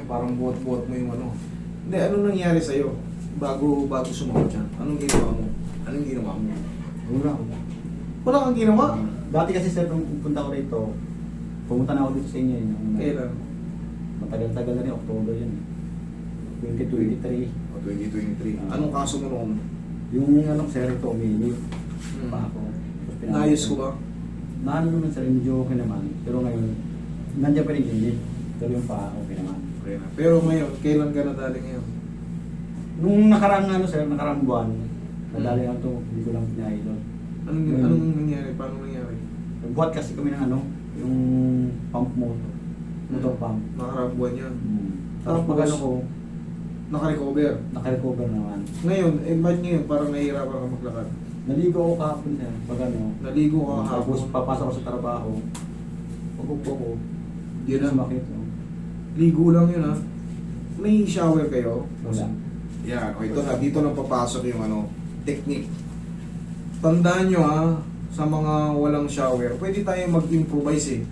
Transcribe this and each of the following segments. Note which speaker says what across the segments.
Speaker 1: parang buhat-buhat mo yung ano. Hindi, ano nangyari sa'yo? Bago sumama dyan? Anong ginawa mo? Anong ginawa mo?
Speaker 2: Wala ako.
Speaker 1: Wala kang ginawa?
Speaker 2: Dati kasi sir, nung punta ko rito, pumunta na ako dito sa inyo.
Speaker 1: Kailan?
Speaker 2: Matagal-tagal na rin, October yun. 2023.
Speaker 1: O, 2023. Anong kaso mo noon?
Speaker 2: Yung ano sir, ito umili. Pa ako.
Speaker 1: Naayos ko ba?
Speaker 2: Naano naman sir, medyo okay naman. Pero ngayon, nandiyan pa rin hindi. Pero yung pa, okay naman.
Speaker 1: Okay na. Pero ngayon, kailan ka nadali ngayon?
Speaker 2: Nung nakarang ano sir, nakarang buwan, nadali lang ito, hindi ko lang pinailot.
Speaker 1: Anong nangyari? Paano nangyari?
Speaker 2: Nagbuhat kasi kami ng ano, yung pump motor pump.
Speaker 1: Nakarang buwan yan.
Speaker 2: Tapos pag ano ko,
Speaker 1: Naka-recover.
Speaker 2: naka-recover naman.
Speaker 1: Ngayon, bakit ngayon parang nahihirapan ka maglakad?
Speaker 2: Naligo ako kahapon sir, pag ano.
Speaker 1: Naligo ka
Speaker 2: Tapos
Speaker 1: kahapon.
Speaker 2: papasok ako sa trabaho. Pag-upo ko,
Speaker 1: Yun na.
Speaker 2: sumakit.
Speaker 1: Ligo lang yun ha. May shower kayo?
Speaker 2: Wala.
Speaker 1: Yan, o ito na, dito na papasok yung ano, technique. Tandaan nyo ha, sa mga walang shower, pwede tayo mag-improvise eh.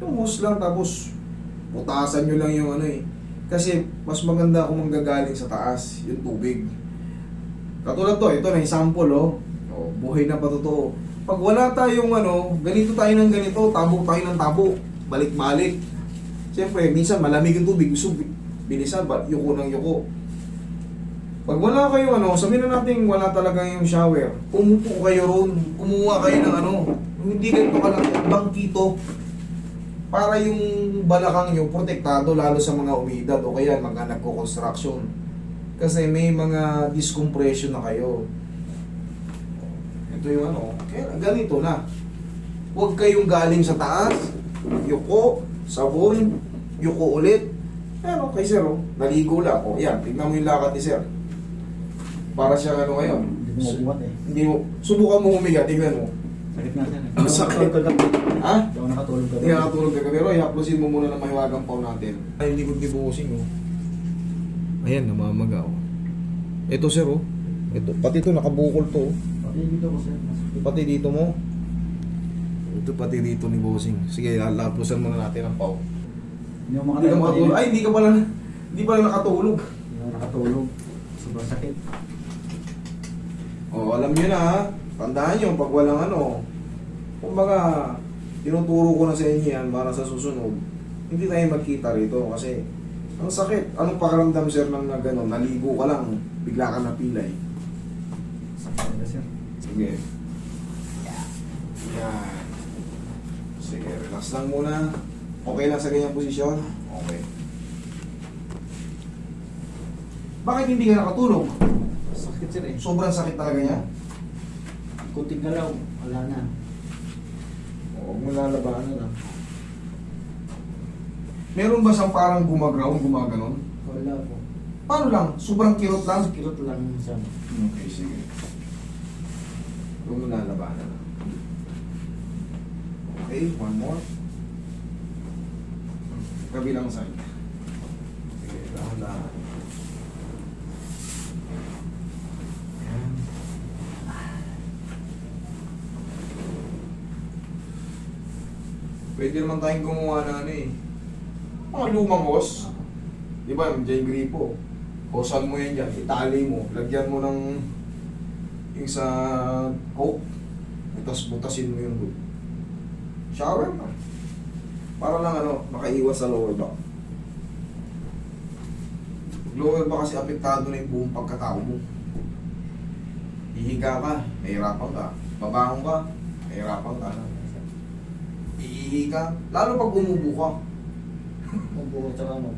Speaker 1: Yung hose lang, tapos putasan nyo lang yung ano eh. Kasi mas maganda kung manggagaling sa taas, yung tubig. Katulad to, ito na yung sample oh. O, buhay na patotoo. Pag wala tayong ano, ganito tayo ng ganito, tabok tayo ng tabok, balik-balik. Siyempre, minsan malamig yung tubig, gusto bilisan, yuko ng yuko. Pag wala kayo ano, sabihin na natin wala talaga yung shower, umupo kayo ron, kumuha kayo ng ano, hindi kayo pakalaki, bangkito, para yung balakang nyo protektado lalo sa mga umidad o kaya mga nagko-construction. Kasi may mga discompression na kayo. Ito yung ano, kaya ganito na. Huwag kayong galing sa taas, yuko, sabon, yuko ulit. Ano kay sir, oh, naligo lang. O yan, tignan mo yung lakad ni sir. Para siyang ano ngayon.
Speaker 2: Hindi mo mabuhat eh.
Speaker 1: Hindi mo, subukan mo humiga, tignan mo.
Speaker 2: Sakit nga sir.
Speaker 1: Ang sakit.
Speaker 2: Ha?
Speaker 1: Ha?
Speaker 2: Hindi ako nakatulog kagabi.
Speaker 1: Hindi ka natulog ka pero i-haplosin mo muna ng mahiwagang pao natin. Ay, hindi ko dibusing oh. Ayan, namamaga oh. Ito sir oh. Ito, pati ito nakabukol to oh.
Speaker 2: Pati dito ko sir.
Speaker 1: Pati dito mo. Ito pati dito ni bossing. Sige, haplosan muna natin ang pao.
Speaker 2: Hindi ako
Speaker 1: Hindi ka makatulog. Ay, hindi pala nakatulog.
Speaker 2: Hindi ako nakatulog. Sobrang sakit.
Speaker 1: Oh, alam niyo na ha. Tandaan niyo pag walang ano. Kumbaga, tinuturo ko na sa inyo yan para sa susunod. Hindi tayo magkita rito kasi ang sakit. Anong pakiramdam sir nang na gano'n? Naligo ka lang, bigla ka napilay.
Speaker 2: Sakit talaga sir.
Speaker 1: Sige. Yan. Sige, relax lang muna. Okay lang sa ganyang posisyon? Okay. Bakit hindi ka nakatulog?
Speaker 2: Sakit sir eh.
Speaker 1: Sobrang sakit talaga niya?
Speaker 2: Kunting galaw. Wala na.
Speaker 1: Huwag mo lalabanan na. Meron ba siyang parang gumaganon?
Speaker 2: Wala po.
Speaker 1: Paano lang? Sobrang kirot lang?
Speaker 2: Kirot lang siya.
Speaker 1: Okay, sige. Huwag mo lalabanan na. Okay, one more. Kabilang side. Sige, dahan-dahan. Ayan. Pwede naman tayong gumawa na ano eh. Mga lumang hose. Di ba, yung gripo. Hosan mo yan dyan, itali mo. Lagyan mo ng yung sa coke. Tapos butasin mo yung hood. Shower na. Para lang ano, makaiwas sa lower back. Lower back kasi apektado na yung buong pagkatao mo. Hihiga ka, nahihirapan ka. Babangon ka, nahihirapan ka. Iihi ka, lalo pag umubo ka.
Speaker 2: Magbuhat sa ano.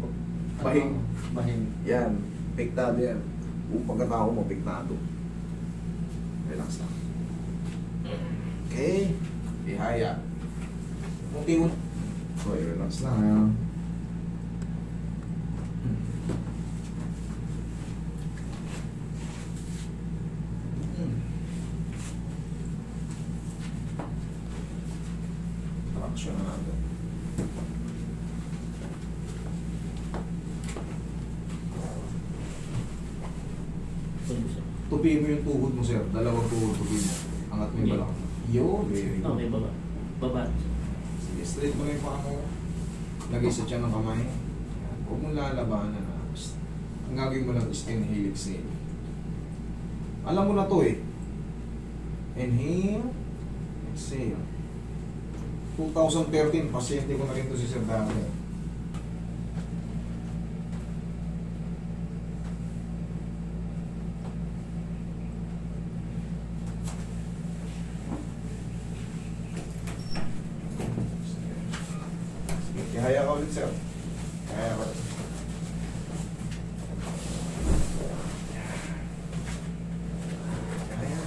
Speaker 1: Bahing.
Speaker 2: Bahing.
Speaker 1: Yan, apektado yan. Buong pagkatao mo, apektado. Relax lang. Okay, ihaya. Munti-munti. Okay, relax lang ha. Traction na natin. Tupiin mo yung tuhod mo, sir. Dalawang tuhod, tupiin mo. Angat mo yung balak. Yo, very good.
Speaker 3: Okay, baba. Baba.
Speaker 1: Sige, straight mo na yung paa mo. Lagay sa tiyan ng kamay. Yan. Huwag mong lalabanan na. Basta, ang gagawin mo lang is inhale, exhale. Alam mo na to eh. Inhale, exhale. 2013, pasyente ko na rin to si Sir Daniel. Kaya ka ulit, sir. Kaya ka ulit. Kaya.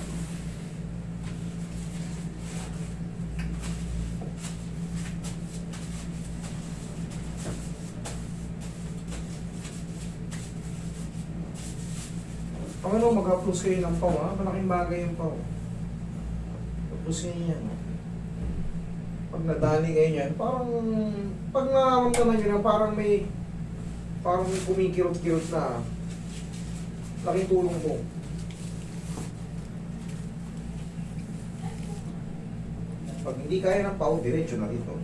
Speaker 1: Pag ano, mag-upload kayo ng pau, ha? Malaking bagay yung pau. Upload kayo yan. Pag nadali kayo yan, parang pag nararamdaman nyo na parang may kumikirot-kirot na, laking tulong po. Pag hindi kaya ng pau, diretso na dito.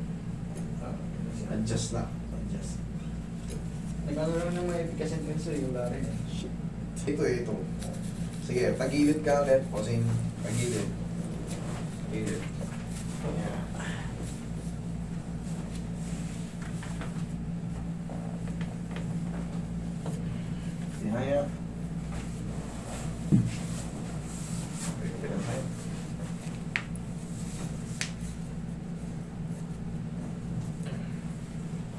Speaker 1: Adjust na. Adjust.
Speaker 2: Nagkano naman yung may efficacy tensor yung lari.
Speaker 1: Ito. Sige, tagilid ka ulit. Posing, tagilid. Tagilid. Yan. Tihaya.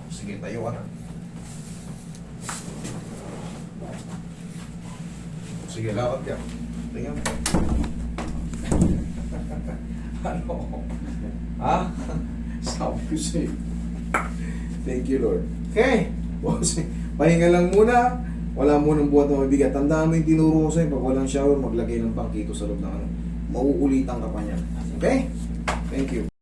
Speaker 1: Sige, tayo ka na. Sige, lakad ka. Tingnan mo. Ano? Ha? Sabi ko sa'yo. Thank you, Lord. Okay. Pahinga lang muna. Wala munang buhat na mabigat. Tandaan mo yung tinuro ko sa'yo. Pag walang shower, maglagay ng pangkito sa loob ng ano. Mauulitan ka pa niyan. Okay? Thank you.